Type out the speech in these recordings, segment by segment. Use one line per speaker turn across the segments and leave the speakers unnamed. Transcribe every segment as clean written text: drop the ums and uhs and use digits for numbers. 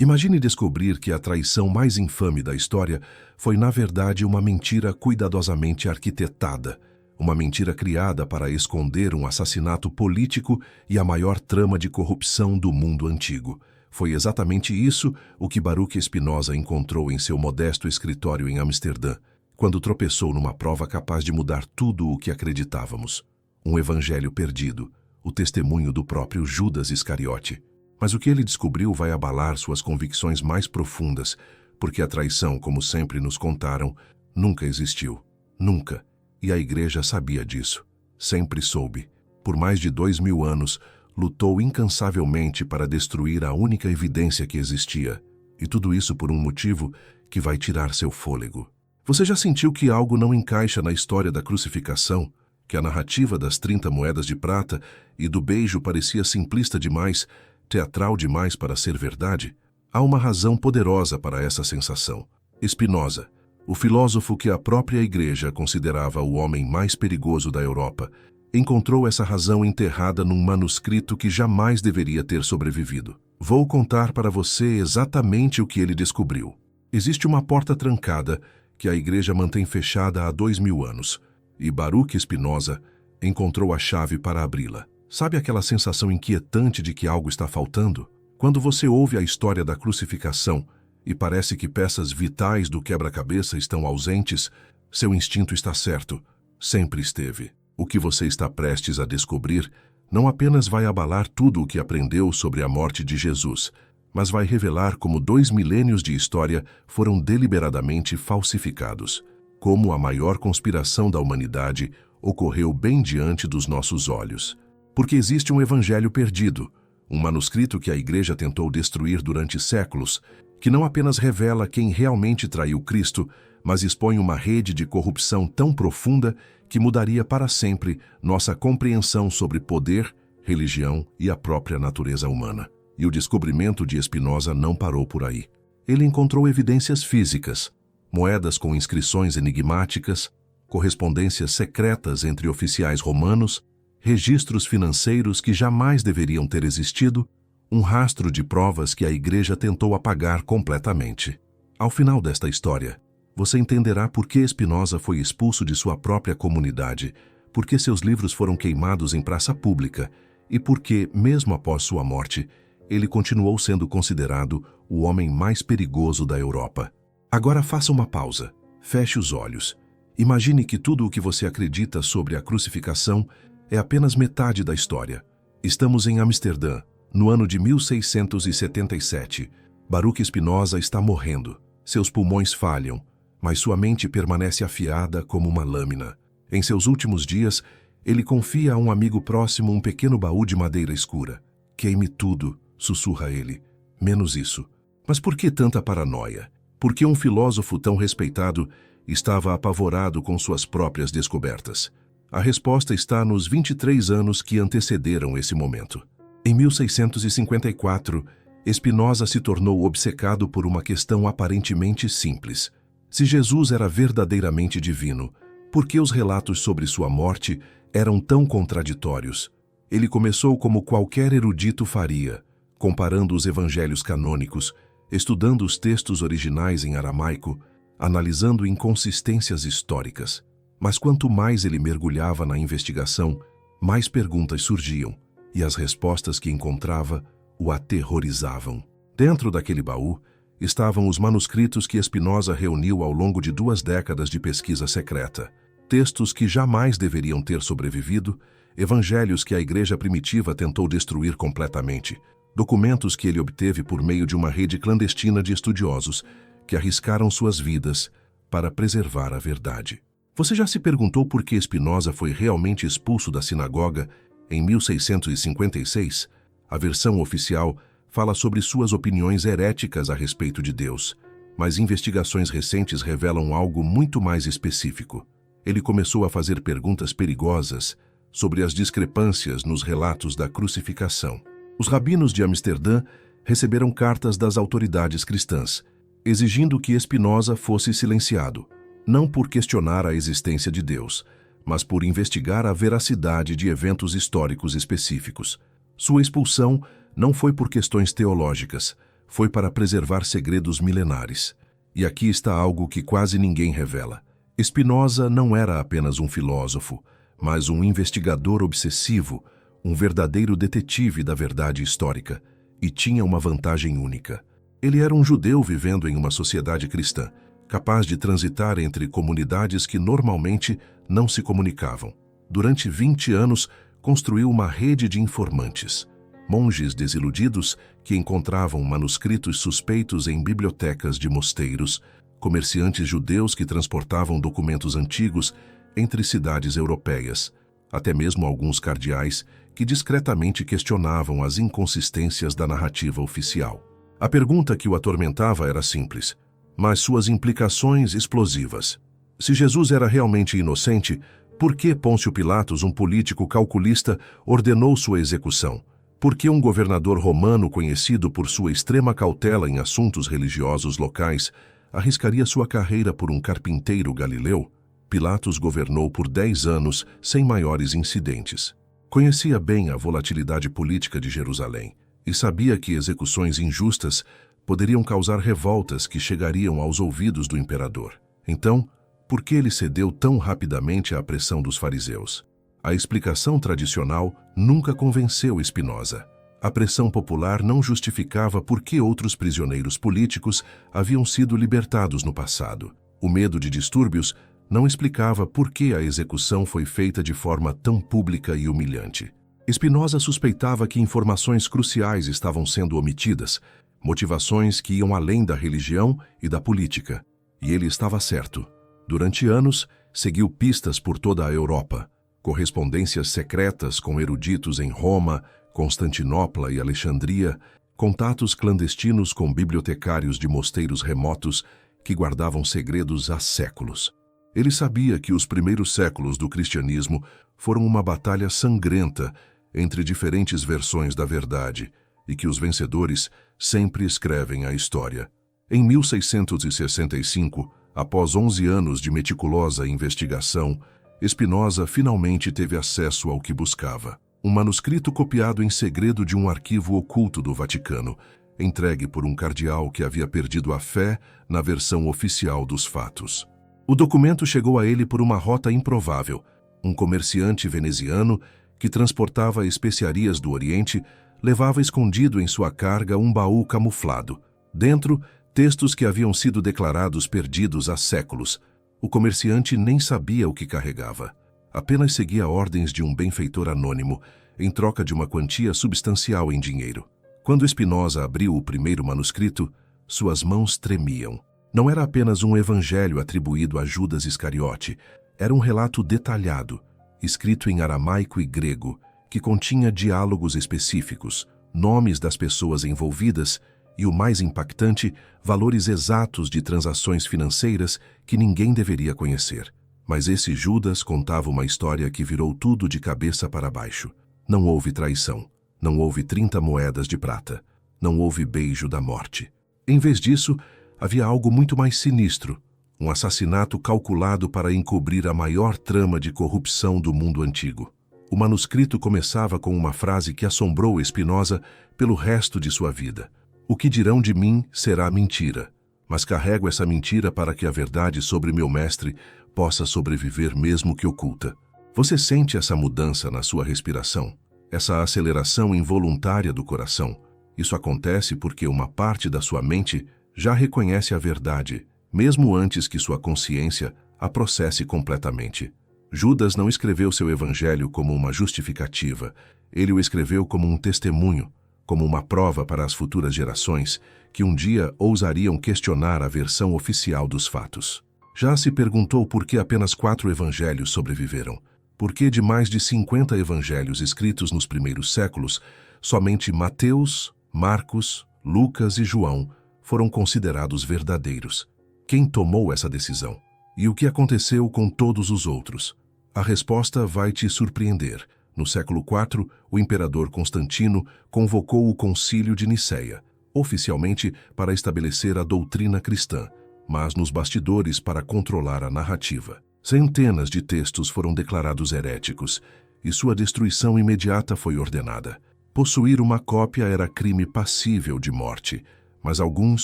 Imagine descobrir que a traição mais infame da história foi, na verdade, uma mentira cuidadosamente arquitetada, uma mentira criada para esconder um assassinato político e a maior trama de corrupção do mundo antigo. Foi exatamente isso o que Baruch Spinoza encontrou em seu modesto escritório em Amsterdã, quando tropeçou numa prova capaz de mudar tudo o que acreditávamos. Um evangelho perdido, o testemunho do próprio Judas Iscariote. Mas o que ele descobriu vai abalar suas convicções mais profundas, porque a traição, como sempre nos contaram, nunca existiu. Nunca. E a Igreja sabia disso. Sempre soube. Por mais de 2000 anos, lutou incansavelmente para destruir a única evidência que existia. E tudo isso por um motivo que vai tirar seu fôlego. Você já sentiu que algo não encaixa na história da crucificação? Que a narrativa das 30 moedas de prata e do beijo parecia simplista demais, teatral demais para ser verdade? Há uma razão poderosa para essa sensação. Spinoza, o filósofo que a própria Igreja considerava o homem mais perigoso da Europa, encontrou essa razão enterrada num manuscrito que jamais deveria ter sobrevivido. Vou contar para você exatamente o que ele descobriu. Existe uma porta trancada que a Igreja mantém fechada há 2000 anos, e Baruch Spinoza encontrou a chave para abri-la. Sabe aquela sensação inquietante de que algo está faltando? Quando você ouve a história da crucificação e parece que peças vitais do quebra-cabeça estão ausentes, seu instinto está certo, sempre esteve. O que você está prestes a descobrir não apenas vai abalar tudo o que aprendeu sobre a morte de Jesus, mas vai revelar como 2 milênios de história foram deliberadamente falsificados, como a maior conspiração da humanidade ocorreu bem diante dos nossos olhos. Porque existe um evangelho perdido, um manuscrito que a Igreja tentou destruir durante séculos, que não apenas revela quem realmente traiu Cristo, mas expõe uma rede de corrupção tão profunda que mudaria para sempre nossa compreensão sobre poder, religião e a própria natureza humana. E o descobrimento de Spinoza não parou por aí. Ele encontrou evidências físicas, moedas com inscrições enigmáticas, correspondências secretas entre oficiais romanos, registros financeiros que jamais deveriam ter existido, um rastro de provas que a Igreja tentou apagar completamente. Ao final desta história, você entenderá por que Spinoza foi expulso de sua própria comunidade, por que seus livros foram queimados em praça pública e por que, mesmo após sua morte, ele continuou sendo considerado o homem mais perigoso da Europa. Agora faça uma pausa, feche os olhos. Imagine que tudo o que você acredita sobre a crucificação é apenas metade da história. Estamos em Amsterdã, no ano de 1677. Baruch Spinoza está morrendo. Seus pulmões falham, mas sua mente permanece afiada como uma lâmina. Em seus últimos dias, ele confia a um amigo próximo um pequeno baú de madeira escura. Queime tudo, sussurra ele. Menos isso. Mas por que tanta paranoia? Por que um filósofo tão respeitado estava apavorado com suas próprias descobertas? A resposta está nos 23 anos que antecederam esse momento. Em 1654, Spinoza se tornou obcecado por uma questão aparentemente simples. Se Jesus era verdadeiramente divino, por que os relatos sobre sua morte eram tão contraditórios? Ele começou como qualquer erudito faria, comparando os evangelhos canônicos, estudando os textos originais em aramaico, analisando inconsistências históricas. Mas quanto mais ele mergulhava na investigação, mais perguntas surgiam, e as respostas que encontrava o aterrorizavam. Dentro daquele baú estavam os manuscritos que Spinoza reuniu ao longo de 2 décadas de pesquisa secreta. Textos que jamais deveriam ter sobrevivido, evangelhos que a Igreja primitiva tentou destruir completamente, documentos que ele obteve por meio de uma rede clandestina de estudiosos que arriscaram suas vidas para preservar a verdade. Você já se perguntou por que Spinoza foi realmente expulso da sinagoga em 1656? A versão oficial fala sobre suas opiniões heréticas a respeito de Deus, mas investigações recentes revelam algo muito mais específico. Ele começou a fazer perguntas perigosas sobre as discrepâncias nos relatos da crucificação. Os rabinos de Amsterdã receberam cartas das autoridades cristãs, exigindo que Spinoza fosse silenciado, não por questionar a existência de Deus, mas por investigar a veracidade de eventos históricos específicos. Sua expulsão não foi por questões teológicas, foi para preservar segredos milenares. E aqui está algo que quase ninguém revela. Spinoza não era apenas um filósofo, mas um investigador obsessivo, um verdadeiro detetive da verdade histórica, e tinha uma vantagem única. Ele era um judeu vivendo em uma sociedade cristã, capaz de transitar entre comunidades que normalmente não se comunicavam. Durante 20 anos, construiu uma rede de informantes, monges desiludidos que encontravam manuscritos suspeitos em bibliotecas de mosteiros, comerciantes judeus que transportavam documentos antigos entre cidades europeias, até mesmo alguns cardeais que discretamente questionavam as inconsistências da narrativa oficial. A pergunta que o atormentava era simples, mas suas implicações explosivas. Se Jesus era realmente inocente, por que Pôncio Pilatos, um político calculista, ordenou sua execução? Por que um governador romano conhecido por sua extrema cautela em assuntos religiosos locais arriscaria sua carreira por um carpinteiro galileu? Pilatos governou por 10 anos sem maiores incidentes. Conhecia bem a volatilidade política de Jerusalém e sabia que execuções injustas poderiam causar revoltas que chegariam aos ouvidos do imperador. Então, por que ele cedeu tão rapidamente à pressão dos fariseus? A explicação tradicional nunca convenceu Spinoza. A pressão popular não justificava por que outros prisioneiros políticos haviam sido libertados no passado. O medo de distúrbios não explicava por que a execução foi feita de forma tão pública e humilhante. Spinoza suspeitava que informações cruciais estavam sendo omitidas, motivações que iam além da religião e da política. E ele estava certo. Durante anos, seguiu pistas por toda a Europa, correspondências secretas com eruditos em Roma, Constantinopla e Alexandria, contatos clandestinos com bibliotecários de mosteiros remotos que guardavam segredos há séculos. Ele sabia que os primeiros séculos do cristianismo foram uma batalha sangrenta entre diferentes versões da verdade e que os vencedores sempre escrevem a história. Em 1665, após 11 anos de meticulosa investigação, Spinoza finalmente teve acesso ao que buscava. Um manuscrito copiado em segredo de um arquivo oculto do Vaticano, entregue por um cardeal que havia perdido a fé na versão oficial dos fatos. O documento chegou a ele por uma rota improvável. Um comerciante veneziano que transportava especiarias do Oriente levava escondido em sua carga um baú camuflado. Dentro, textos que haviam sido declarados perdidos há séculos. O comerciante nem sabia o que carregava. Apenas seguia ordens de um benfeitor anônimo, em troca de uma quantia substancial em dinheiro. Quando Spinoza abriu o primeiro manuscrito, suas mãos tremiam. Não era apenas um evangelho atribuído a Judas Iscariote, era um relato detalhado, escrito em aramaico e grego, que continha diálogos específicos, nomes das pessoas envolvidas e, o mais impactante, valores exatos de transações financeiras que ninguém deveria conhecer. Mas esse Judas contava uma história que virou tudo de cabeça para baixo. Não houve traição, não houve 30 moedas de prata, não houve beijo da morte. Em vez disso, havia algo muito mais sinistro, um assassinato calculado para encobrir a maior trama de corrupção do mundo antigo. O manuscrito começava com uma frase que assombrou Spinoza pelo resto de sua vida. O que dirão de mim será mentira, mas carrego essa mentira para que a verdade sobre meu mestre possa sobreviver mesmo que oculta. Você sente essa mudança na sua respiração? Essa aceleração involuntária do coração? Isso acontece porque uma parte da sua mente já reconhece a verdade, mesmo antes que sua consciência a processe completamente. Judas não escreveu seu evangelho como uma justificativa, ele o escreveu como um testemunho, como uma prova para as futuras gerações que um dia ousariam questionar a versão oficial dos fatos. Já se perguntou por que apenas 4 evangelhos sobreviveram? Por que de mais de 50 evangelhos escritos nos primeiros séculos, somente Mateus, Marcos, Lucas e João foram considerados verdadeiros? Quem tomou essa decisão? E o que aconteceu com todos os outros? A resposta vai te surpreender. No século IV, o imperador Constantino convocou o Concílio de Nicéia, oficialmente para estabelecer a doutrina cristã, mas nos bastidores para controlar a narrativa. Centenas de textos foram declarados heréticos e sua destruição imediata foi ordenada. Possuir uma cópia era crime passível de morte, mas alguns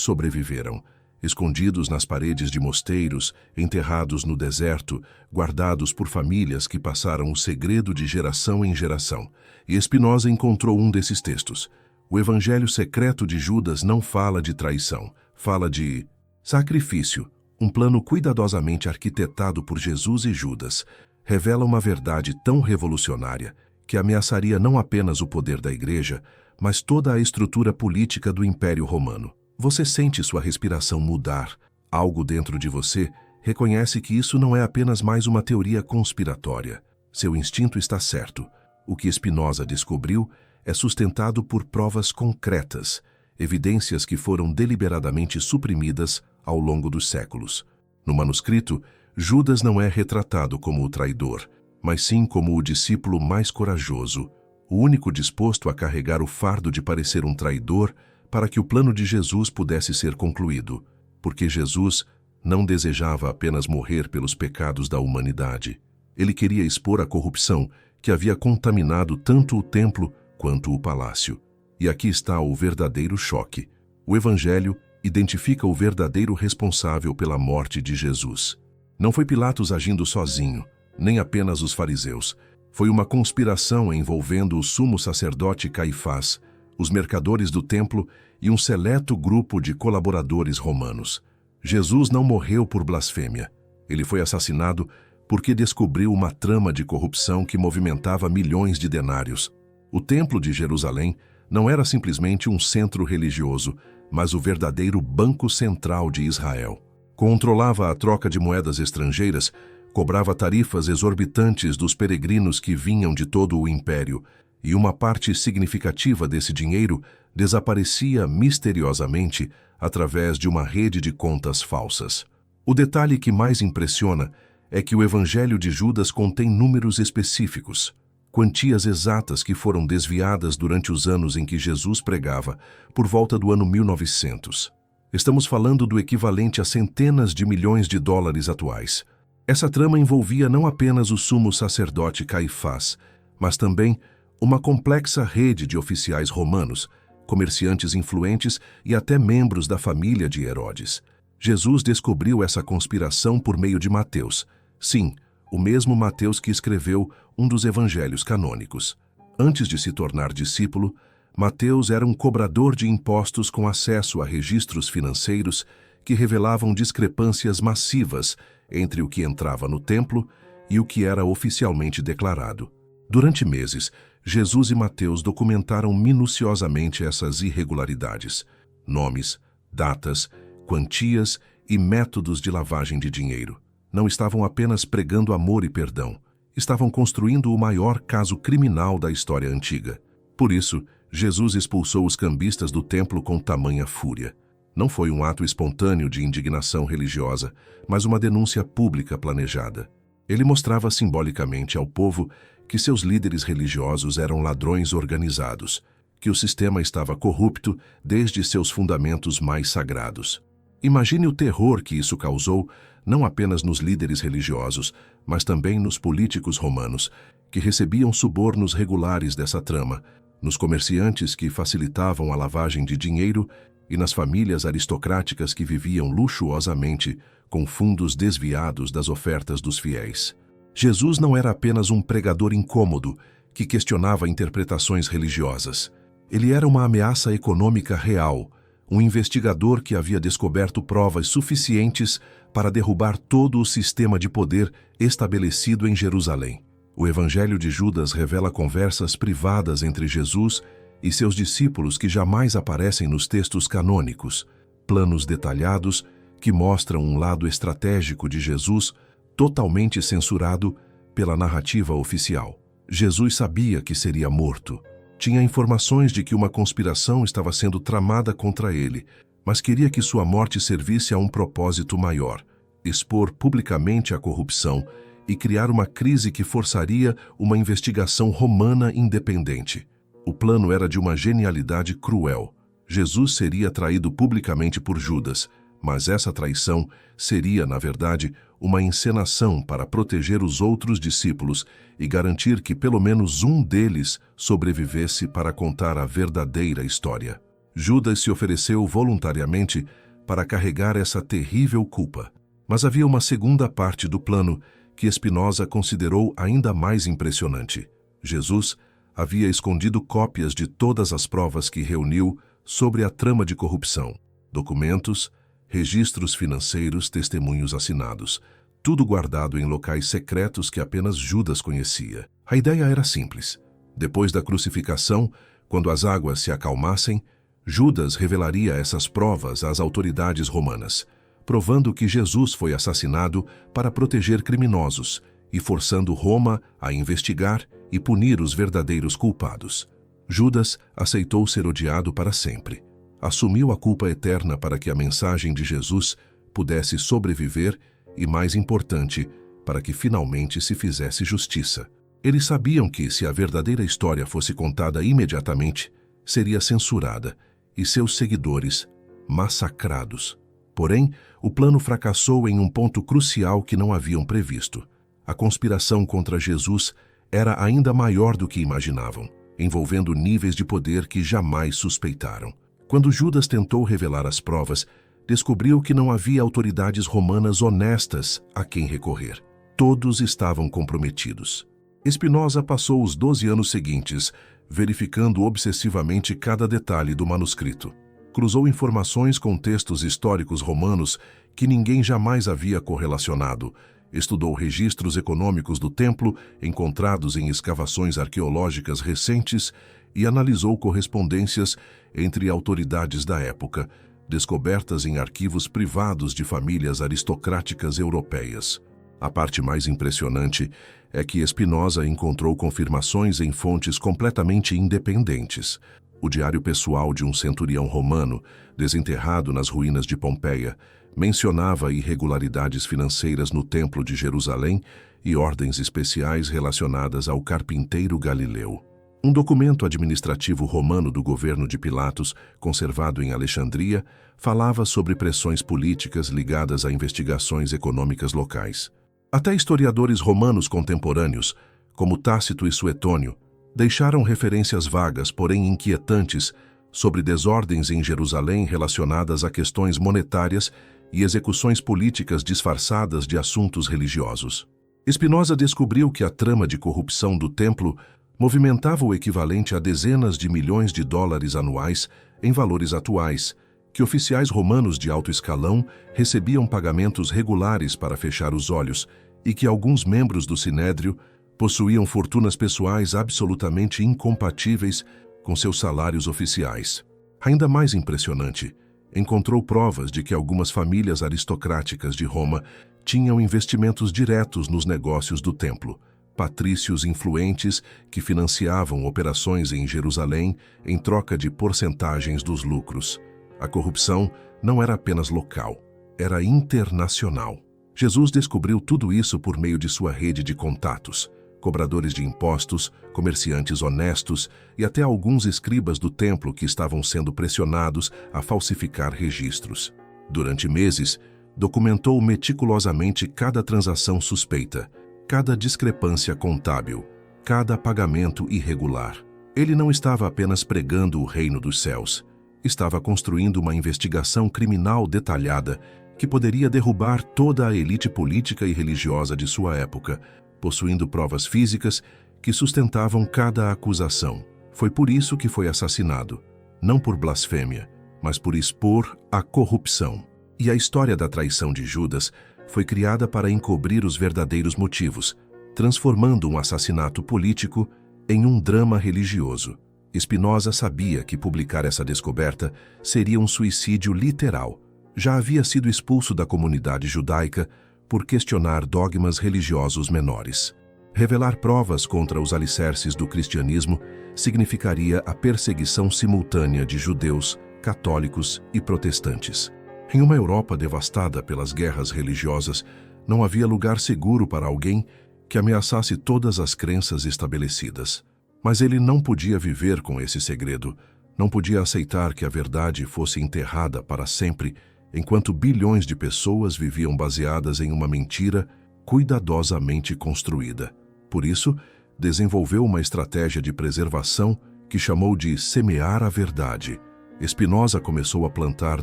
sobreviveram, escondidos nas paredes de mosteiros, enterrados no deserto, guardados por famílias que passaram o segredo de geração em geração. E Spinoza encontrou um desses textos. O Evangelho secreto de Judas não fala de traição, fala de sacrifício. Um plano cuidadosamente arquitetado por Jesus e Judas revela uma verdade tão revolucionária que ameaçaria não apenas o poder da Igreja, mas toda a estrutura política do Império Romano. Você sente sua respiração mudar. Algo dentro de você reconhece que isso não é apenas mais uma teoria conspiratória. Seu instinto está certo. O que Spinoza descobriu é sustentado por provas concretas, evidências que foram deliberadamente suprimidas ao longo dos séculos. No manuscrito, Judas não é retratado como o traidor, mas sim como o discípulo mais corajoso, o único disposto a carregar o fardo de parecer um traidor para que o plano de Jesus pudesse ser concluído, porque Jesus não desejava apenas morrer pelos pecados da humanidade. Ele queria expor a corrupção que havia contaminado tanto o templo quanto o palácio. E aqui está o verdadeiro choque. O Evangelho identifica o verdadeiro responsável pela morte de Jesus. Não foi Pilatos agindo sozinho, nem apenas os fariseus. Foi uma conspiração envolvendo o sumo sacerdote Caifás, os mercadores do templo e um seleto grupo de colaboradores romanos. Jesus não morreu por blasfêmia. Ele foi assassinado porque descobriu uma trama de corrupção que movimentava milhões de denários. O Templo de Jerusalém não era simplesmente um centro religioso, mas o verdadeiro banco central de Israel. Controlava a troca de moedas estrangeiras, cobrava tarifas exorbitantes dos peregrinos que vinham de todo o império, e uma parte significativa desse dinheiro desaparecia misteriosamente através de uma rede de contas falsas. O detalhe que mais impressiona é que o Evangelho de Judas contém números específicos, quantias exatas que foram desviadas durante os anos em que Jesus pregava, por volta do ano 1900. Estamos falando do equivalente a centenas de milhões de dólares atuais. Essa trama envolvia não apenas o sumo sacerdote Caifás, mas também uma complexa rede de oficiais romanos, comerciantes influentes e até membros da família de Herodes. Jesus descobriu essa conspiração por meio de Mateus. Sim, o mesmo Mateus que escreveu um dos evangelhos canônicos. Antes de se tornar discípulo, Mateus era um cobrador de impostos com acesso a registros financeiros que revelavam discrepâncias massivas entre o que entrava no templo e o que era oficialmente declarado. Durante meses, Jesus e Mateus documentaram minuciosamente essas irregularidades: nomes, datas, quantias e métodos de lavagem de dinheiro. Não estavam apenas pregando amor e perdão, estavam construindo o maior caso criminal da história antiga. Por isso, Jesus expulsou os cambistas do templo com tamanha fúria. Não foi um ato espontâneo de indignação religiosa, mas uma denúncia pública planejada. Ele mostrava simbolicamente ao povo que seus líderes religiosos eram ladrões organizados, que o sistema estava corrupto desde seus fundamentos mais sagrados. Imagine o terror que isso causou não apenas nos líderes religiosos, mas também nos políticos romanos, que recebiam subornos regulares dessa trama, nos comerciantes que facilitavam a lavagem de dinheiro e nas famílias aristocráticas que viviam luxuosamente com fundos desviados das ofertas dos fiéis. Jesus não era apenas um pregador incômodo que questionava interpretações religiosas. Ele era uma ameaça econômica real, um investigador que havia descoberto provas suficientes para derrubar todo o sistema de poder estabelecido em Jerusalém. O Evangelho de Judas revela conversas privadas entre Jesus e seus discípulos que jamais aparecem nos textos canônicos, planos detalhados que mostram um lado estratégico de Jesus totalmente censurado pela narrativa oficial. Jesus sabia que seria morto. Tinha informações de que uma conspiração estava sendo tramada contra ele, mas queria que sua morte servisse a um propósito maior: expor publicamente a corrupção e criar uma crise que forçaria uma investigação romana independente. O plano era de uma genialidade cruel. Jesus seria traído publicamente por Judas, mas essa traição seria, na verdade, uma encenação para proteger os outros discípulos e garantir que pelo menos um deles sobrevivesse para contar a verdadeira história. Judas se ofereceu voluntariamente para carregar essa terrível culpa. Mas havia uma segunda parte do plano que Spinoza considerou ainda mais impressionante. Jesus havia escondido cópias de todas as provas que reuniu sobre a trama de corrupção, documentos, registros financeiros, testemunhos assinados, tudo guardado em locais secretos que apenas Judas conhecia. A ideia era simples. Depois da crucificação, quando as águas se acalmassem, Judas revelaria essas provas às autoridades romanas, provando que Jesus foi assassinado para proteger criminosos e forçando Roma a investigar e punir os verdadeiros culpados. Judas aceitou ser odiado para sempre. Assumiu a culpa eterna para que a mensagem de Jesus pudesse sobreviver e, mais importante, para que finalmente se fizesse justiça. Eles sabiam que, se a verdadeira história fosse contada imediatamente, seria censurada e seus seguidores massacrados. Porém, o plano fracassou em um ponto crucial que não haviam previsto. A conspiração contra Jesus era ainda maior do que imaginavam, envolvendo níveis de poder que jamais suspeitaram. Quando Judas tentou revelar as provas, descobriu que não havia autoridades romanas honestas a quem recorrer. Todos estavam comprometidos. Spinoza passou os 12 anos seguintes verificando obsessivamente cada detalhe do manuscrito. Cruzou informações com textos históricos romanos que ninguém jamais havia correlacionado. Estudou registros econômicos do templo encontrados em escavações arqueológicas recentes e analisou correspondências entre autoridades da época, descobertas em arquivos privados de famílias aristocráticas europeias. A parte mais impressionante é que Spinoza encontrou confirmações em fontes completamente independentes. O diário pessoal de um centurião romano, desenterrado nas ruínas de Pompeia, mencionava irregularidades financeiras no Templo de Jerusalém e ordens especiais relacionadas ao carpinteiro Galileu. Um documento administrativo romano do governo de Pilatos, conservado em Alexandria, falava sobre pressões políticas ligadas a investigações econômicas locais. Até historiadores romanos contemporâneos, como Tácito e Suetônio, deixaram referências vagas, porém inquietantes, sobre desordens em Jerusalém relacionadas a questões monetárias e execuções políticas disfarçadas de assuntos religiosos. Spinoza descobriu que a trama de corrupção do templo movimentava o equivalente a dezenas de milhões de dólares anuais em valores atuais, que oficiais romanos de alto escalão recebiam pagamentos regulares para fechar os olhos e que alguns membros do Sinédrio possuíam fortunas pessoais absolutamente incompatíveis com seus salários oficiais. Ainda mais impressionante, encontrou provas de que algumas famílias aristocráticas de Roma tinham investimentos diretos nos negócios do templo, patrícios influentes que financiavam operações em Jerusalém em troca de porcentagens dos lucros. A corrupção não era apenas local, era internacional. Jesus descobriu tudo isso por meio de sua rede de contatos, cobradores de impostos, comerciantes honestos e até alguns escribas do templo que estavam sendo pressionados a falsificar registros. Durante meses, documentou meticulosamente cada transação suspeita, cada discrepância contábil, cada pagamento irregular. Ele não estava apenas pregando o reino dos céus, estava construindo uma investigação criminal detalhada que poderia derrubar toda a elite política e religiosa de sua época, possuindo provas físicas que sustentavam cada acusação. Foi por isso que foi assassinado, não por blasfêmia, mas por expor a corrupção. E a história da traição de Judas foi criada para encobrir os verdadeiros motivos, transformando um assassinato político em um drama religioso. Spinoza sabia que publicar essa descoberta seria um suicídio literal. Já havia sido expulso da comunidade judaica por questionar dogmas religiosos menores. Revelar provas contra os alicerces do cristianismo significaria a perseguição simultânea de judeus, católicos e protestantes. Em uma Europa devastada pelas guerras religiosas, não havia lugar seguro para alguém que ameaçasse todas as crenças estabelecidas. Mas ele não podia viver com esse segredo, não podia aceitar que a verdade fosse enterrada para sempre, enquanto bilhões de pessoas viviam baseadas em uma mentira cuidadosamente construída. Por isso, desenvolveu uma estratégia de preservação que chamou de semear a verdade. Spinoza começou a plantar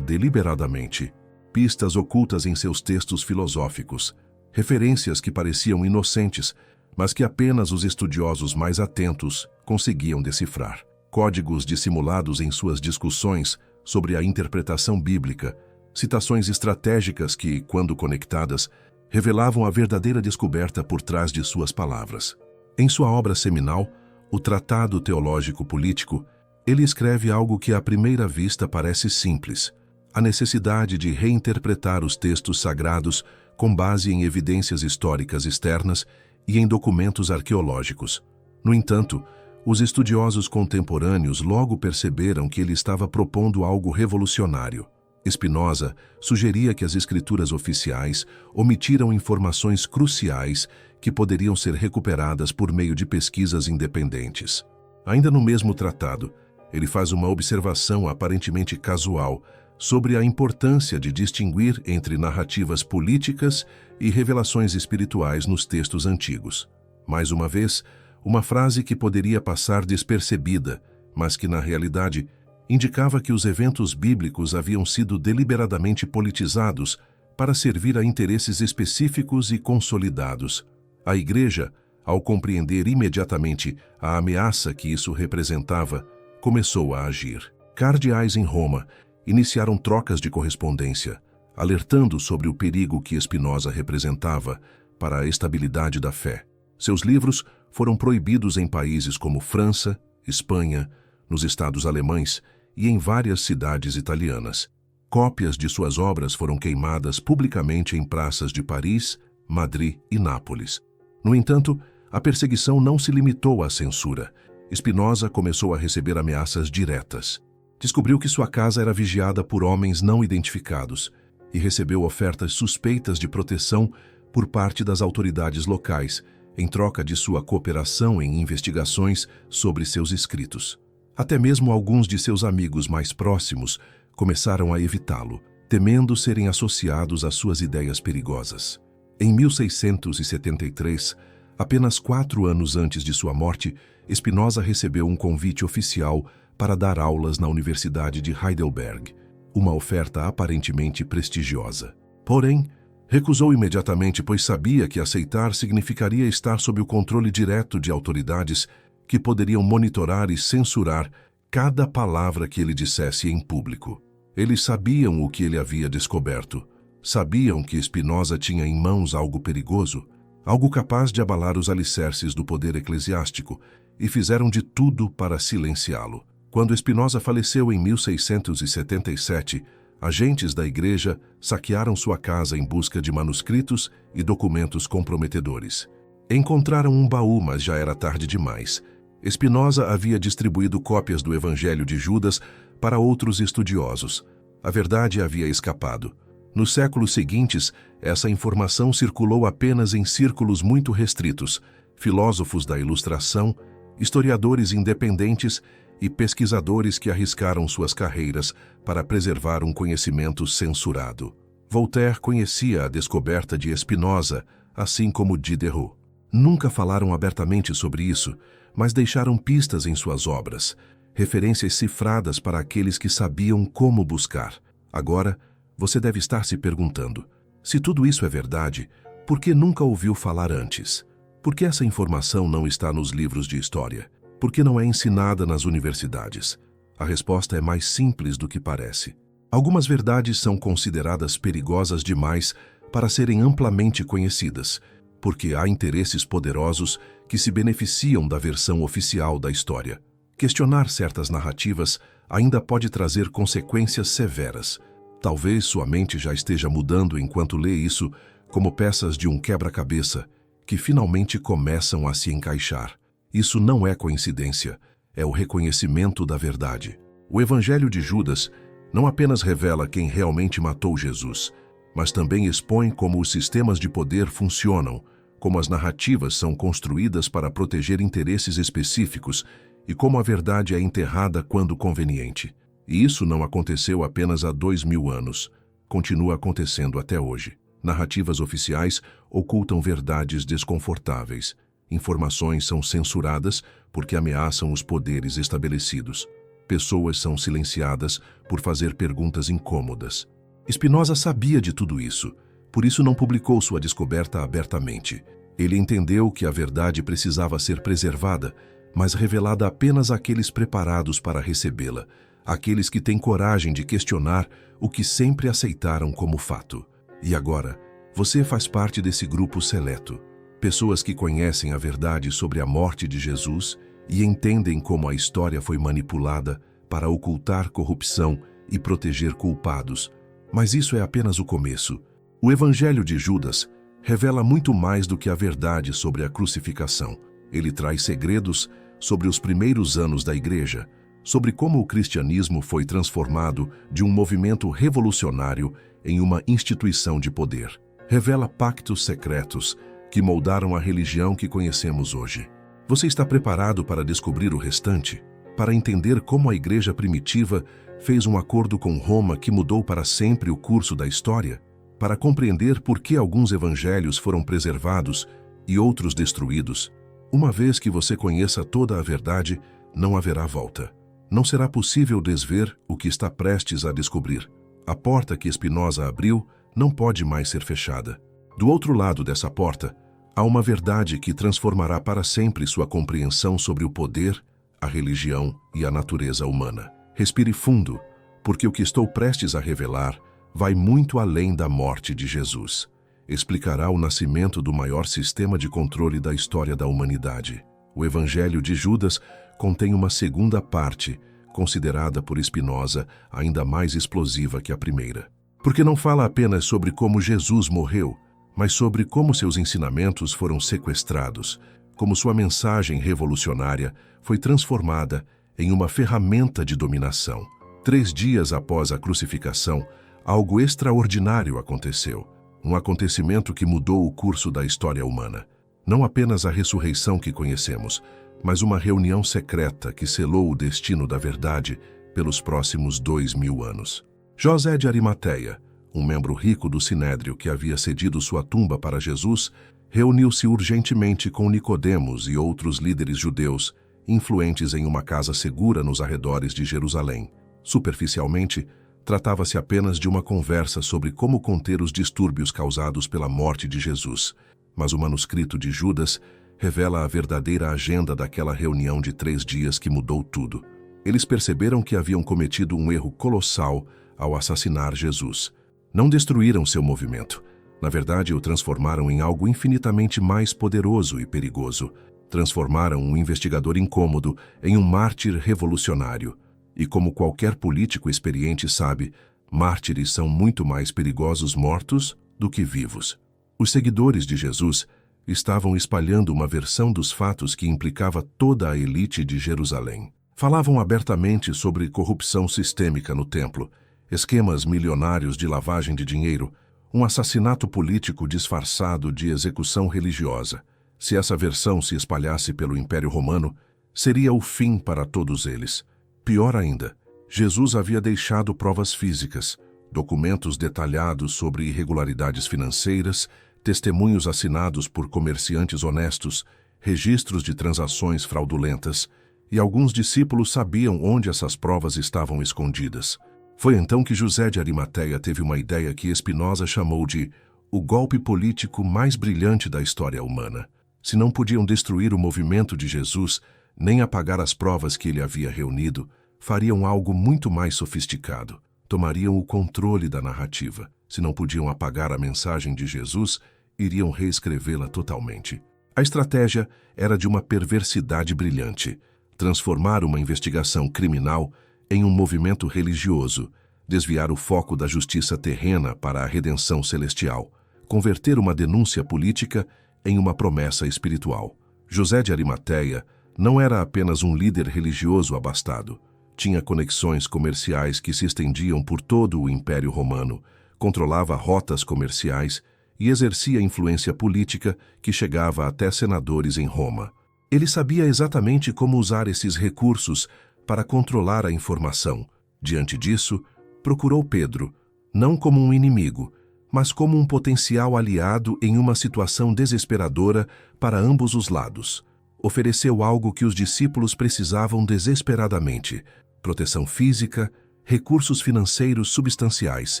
deliberadamente pistas ocultas em seus textos filosóficos, referências que pareciam inocentes, mas que apenas os estudiosos mais atentos conseguiam decifrar. Códigos dissimulados em suas discussões sobre a interpretação bíblica, citações estratégicas que, quando conectadas, revelavam a verdadeira descoberta por trás de suas palavras. Em sua obra seminal, O Tratado Teológico Político, ele escreve algo que à primeira vista parece simples: a necessidade de reinterpretar os textos sagrados com base em evidências históricas externas e em documentos arqueológicos. No entanto, os estudiosos contemporâneos logo perceberam que ele estava propondo algo revolucionário. Spinoza sugeria que as escrituras oficiais omitiram informações cruciais que poderiam ser recuperadas por meio de pesquisas independentes. Ainda no mesmo tratado, ele faz uma observação aparentemente casual sobre a importância de distinguir entre narrativas políticas e revelações espirituais nos textos antigos. Mais uma vez, uma frase que poderia passar despercebida, mas que na realidade indicava que os eventos bíblicos haviam sido deliberadamente politizados para servir a interesses específicos e consolidados. A Igreja, ao compreender imediatamente a ameaça que isso representava, começou a agir. Cardeais em Roma iniciaram trocas de correspondência, alertando sobre o perigo que Spinoza representava para a estabilidade da fé. Seus livros foram proibidos em países como França, Espanha, nos estados alemães e em várias cidades italianas. Cópias de suas obras foram queimadas publicamente em praças de Paris, Madrid e Nápoles. No entanto, a perseguição não se limitou à censura. Spinoza começou a receber ameaças diretas. Descobriu que sua casa era vigiada por homens não identificados e recebeu ofertas suspeitas de proteção por parte das autoridades locais, em troca de sua cooperação em investigações sobre seus escritos. Até mesmo alguns de seus amigos mais próximos começaram a evitá-lo, temendo serem associados às suas ideias perigosas. Em 1673, apenas 4 anos antes de sua morte, Spinoza recebeu um convite oficial para dar aulas na Universidade de Heidelberg, uma oferta aparentemente prestigiosa. Porém, recusou imediatamente, pois sabia que aceitar significaria estar sob o controle direto de autoridades que poderiam monitorar e censurar cada palavra que ele dissesse em público. Eles sabiam o que ele havia descoberto. Sabiam que Spinoza tinha em mãos algo perigoso, algo capaz de abalar os alicerces do poder eclesiástico, e fizeram de tudo para silenciá-lo. Quando Spinoza faleceu em 1677, agentes da Igreja saquearam sua casa em busca de manuscritos e documentos comprometedores. Encontraram um baú, mas já era tarde demais. Spinoza havia distribuído cópias do Evangelho de Judas para outros estudiosos. A verdade havia escapado. Nos séculos seguintes, essa informação circulou apenas em círculos muito restritos: filósofos da Ilustração, historiadores independentes e pesquisadores que arriscaram suas carreiras para preservar um conhecimento censurado. Voltaire conhecia a descoberta de Spinoza, assim como Diderot. Nunca falaram abertamente sobre isso, mas deixaram pistas em suas obras, referências cifradas para aqueles que sabiam como buscar. Agora, você deve estar se perguntando: se tudo isso é verdade, por que nunca ouviu falar antes? Por que essa informação não está nos livros de história? Por que não é ensinada nas universidades? A resposta é mais simples do que parece. Algumas verdades são consideradas perigosas demais para serem amplamente conhecidas, porque há interesses poderosos que se beneficiam da versão oficial da história. Questionar certas narrativas ainda pode trazer consequências severas. Talvez sua mente já esteja mudando enquanto lê isso, como peças de um quebra-cabeça que finalmente começam a se encaixar. Isso não é coincidência, é o reconhecimento da verdade. O Evangelho de Judas não apenas revela quem realmente matou Jesus, mas também expõe como os sistemas de poder funcionam, como as narrativas são construídas para proteger interesses específicos e como a verdade é enterrada quando conveniente. E isso não aconteceu apenas há 2000 anos, continua acontecendo até hoje. Narrativas oficiais ocultam verdades desconfortáveis. Informações são censuradas porque ameaçam os poderes estabelecidos. Pessoas são silenciadas por fazer perguntas incômodas. Spinoza sabia de tudo isso, por isso não publicou sua descoberta abertamente. Ele entendeu que a verdade precisava ser preservada, mas revelada apenas àqueles preparados para recebê-la, àqueles que têm coragem de questionar o que sempre aceitaram como fato. E agora, você faz parte desse grupo seleto. Pessoas que conhecem a verdade sobre a morte de Jesus e entendem como a história foi manipulada para ocultar corrupção e proteger culpados. Mas isso é apenas o começo. O Evangelho de Judas revela muito mais do que a verdade sobre a crucificação. Ele traz segredos sobre os primeiros anos da Igreja, sobre como o cristianismo foi transformado de um movimento revolucionário em uma instituição de poder. Revela pactos secretos que moldaram a religião que conhecemos hoje. Você está preparado para descobrir o restante? Para entender como a Igreja primitiva fez um acordo com Roma que mudou para sempre o curso da história? Para compreender por que alguns evangelhos foram preservados e outros destruídos? Uma vez que você conheça toda a verdade, não haverá volta. Não será possível desver o que está prestes a descobrir. A porta que Spinoza abriu não pode mais ser fechada. Do outro lado dessa porta, há uma verdade que transformará para sempre sua compreensão sobre o poder, a religião e a natureza humana. Respire fundo, porque o que estou prestes a revelar vai muito além da morte de Jesus. Explicará o nascimento do maior sistema de controle da história da humanidade. O Evangelho de Judas contém uma segunda parte, considerada por Spinoza ainda mais explosiva que a primeira. Porque não fala apenas sobre como Jesus morreu, mas sobre como seus ensinamentos foram sequestrados, como sua mensagem revolucionária foi transformada em uma ferramenta de dominação. 3 dias após a crucificação, algo extraordinário aconteceu. Um acontecimento que mudou o curso da história humana. Não apenas a ressurreição que conhecemos, mas uma reunião secreta que selou o destino da verdade pelos próximos 2000 anos. José de Arimateia, um membro rico do Sinédrio que havia cedido sua tumba para Jesus, reuniu-se urgentemente com Nicodemos e outros líderes judeus, influentes em uma casa segura nos arredores de Jerusalém. Superficialmente, tratava-se apenas de uma conversa sobre como conter os distúrbios causados pela morte de Jesus, mas o manuscrito de Judas revela a verdadeira agenda daquela reunião de 3 dias que mudou tudo. Eles perceberam que haviam cometido um erro colossal ao assassinar Jesus. Não destruíram seu movimento. Na verdade, o transformaram em algo infinitamente mais poderoso e perigoso. Transformaram um investigador incômodo em um mártir revolucionário. E como qualquer político experiente sabe, mártires são muito mais perigosos mortos do que vivos. Os seguidores de Jesus estavam espalhando uma versão dos fatos que implicava toda a elite de Jerusalém. Falavam abertamente sobre corrupção sistêmica no templo, esquemas milionários de lavagem de dinheiro, um assassinato político disfarçado de execução religiosa. Se essa versão se espalhasse pelo Império Romano, seria o fim para todos eles. Pior ainda, Jesus havia deixado provas físicas, documentos detalhados sobre irregularidades financeiras, testemunhos assinados por comerciantes honestos, registros de transações fraudulentas, e alguns discípulos sabiam onde essas provas estavam escondidas. Foi então que José de Arimateia teve uma ideia que Spinoza chamou de o golpe político mais brilhante da história humana. Se não podiam destruir o movimento de Jesus, nem apagar as provas que ele havia reunido, fariam algo muito mais sofisticado. Tomariam o controle da narrativa. Se não podiam apagar a mensagem de Jesus, iriam reescrevê-la totalmente. A estratégia era de uma perversidade brilhante. Transformar uma investigação criminal em um movimento religioso, desviar o foco da justiça terrena para a redenção celestial, converter uma denúncia política em uma promessa espiritual. José de Arimateia não era apenas um líder religioso abastado. Tinha conexões comerciais que se estendiam por todo o Império Romano, controlava rotas comerciais e exercia influência política que chegava até senadores em Roma. Ele sabia exatamente como usar esses recursos para controlar a informação. Diante disso, procurou Pedro, não como um inimigo, mas como um potencial aliado em uma situação desesperadora para ambos os lados. Ofereceu algo que os discípulos precisavam desesperadamente: proteção física, recursos financeiros substanciais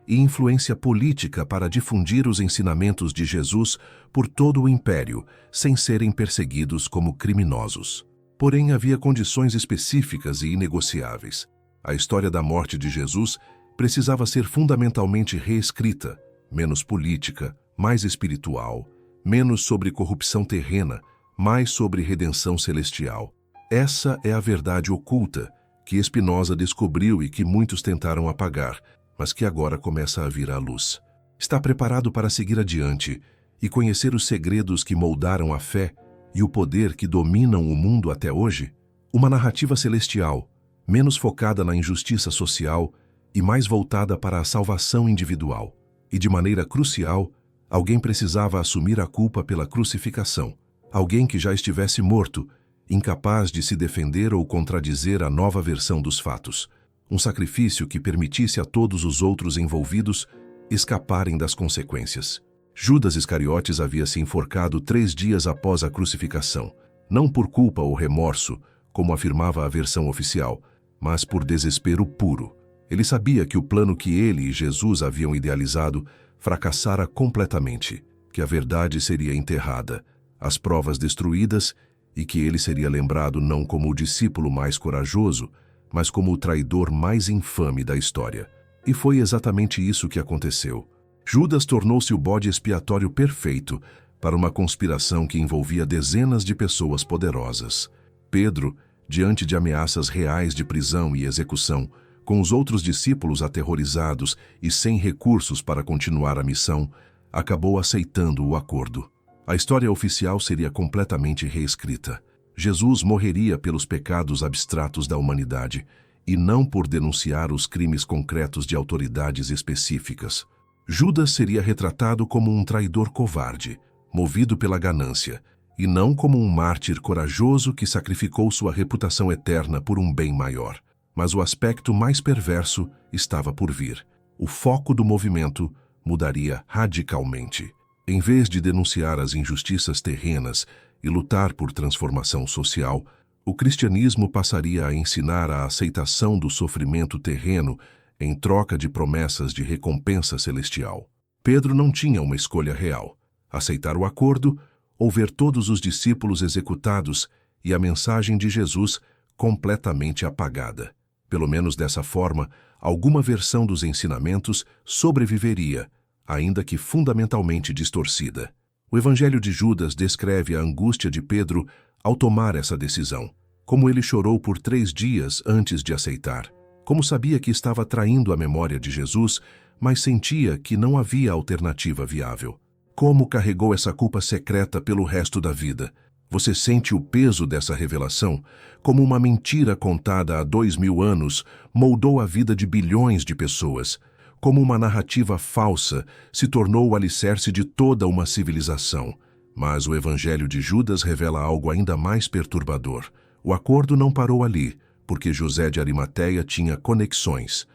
e influência política para difundir os ensinamentos de Jesus por todo o império, sem serem perseguidos como criminosos. Porém, havia condições específicas e inegociáveis. A história da morte de Jesus precisava ser fundamentalmente reescrita, menos política, mais espiritual, menos sobre corrupção terrena, mais sobre redenção celestial. Essa é a verdade oculta que Spinoza descobriu e que muitos tentaram apagar, mas que agora começa a vir à luz. Está preparado para seguir adiante e conhecer os segredos que moldaram a fé e o poder que dominam o mundo até hoje? Uma narrativa celestial, menos focada na injustiça social e mais voltada para a salvação individual. E de maneira crucial, alguém precisava assumir a culpa pela crucificação. Alguém que já estivesse morto, incapaz de se defender ou contradizer a nova versão dos fatos. Um sacrifício que permitisse a todos os outros envolvidos escaparem das consequências. Judas Iscariotes havia se enforcado 3 dias após a crucificação, não por culpa ou remorso, como afirmava a versão oficial, mas por desespero puro. Ele sabia que o plano que ele e Jesus haviam idealizado fracassara completamente, que a verdade seria enterrada, as provas destruídas e que ele seria lembrado não como o discípulo mais corajoso, mas como o traidor mais infame da história. E foi exatamente isso que aconteceu. Judas tornou-se o bode expiatório perfeito para uma conspiração que envolvia dezenas de pessoas poderosas. Pedro, diante de ameaças reais de prisão e execução, com os outros discípulos aterrorizados e sem recursos para continuar a missão, acabou aceitando o acordo. A história oficial seria completamente reescrita. Jesus morreria pelos pecados abstratos da humanidade e não por denunciar os crimes concretos de autoridades específicas. Judas seria retratado como um traidor covarde, movido pela ganância, e não como um mártir corajoso que sacrificou sua reputação eterna por um bem maior. Mas o aspecto mais perverso estava por vir. O foco do movimento mudaria radicalmente. Em vez de denunciar as injustiças terrenas e lutar por transformação social, o cristianismo passaria a ensinar a aceitação do sofrimento terreno em troca de promessas de recompensa celestial. Pedro não tinha uma escolha real: aceitar o acordo ou ver todos os discípulos executados e a mensagem de Jesus completamente apagada. Pelo menos dessa forma, alguma versão dos ensinamentos sobreviveria, ainda que fundamentalmente distorcida. O Evangelho de Judas descreve a angústia de Pedro ao tomar essa decisão, como ele chorou por 3 dias antes de aceitar, como sabia que estava traindo a memória de Jesus, mas sentia que não havia alternativa viável. Como carregou essa culpa secreta pelo resto da vida? Você sente o peso dessa revelação? Como uma mentira contada há 2000 anos moldou a vida de bilhões de pessoas. Como uma narrativa falsa se tornou o alicerce de toda uma civilização. Mas o Evangelho de Judas revela algo ainda mais perturbador. O acordo não parou ali, porque José de Arimateia tinha conexões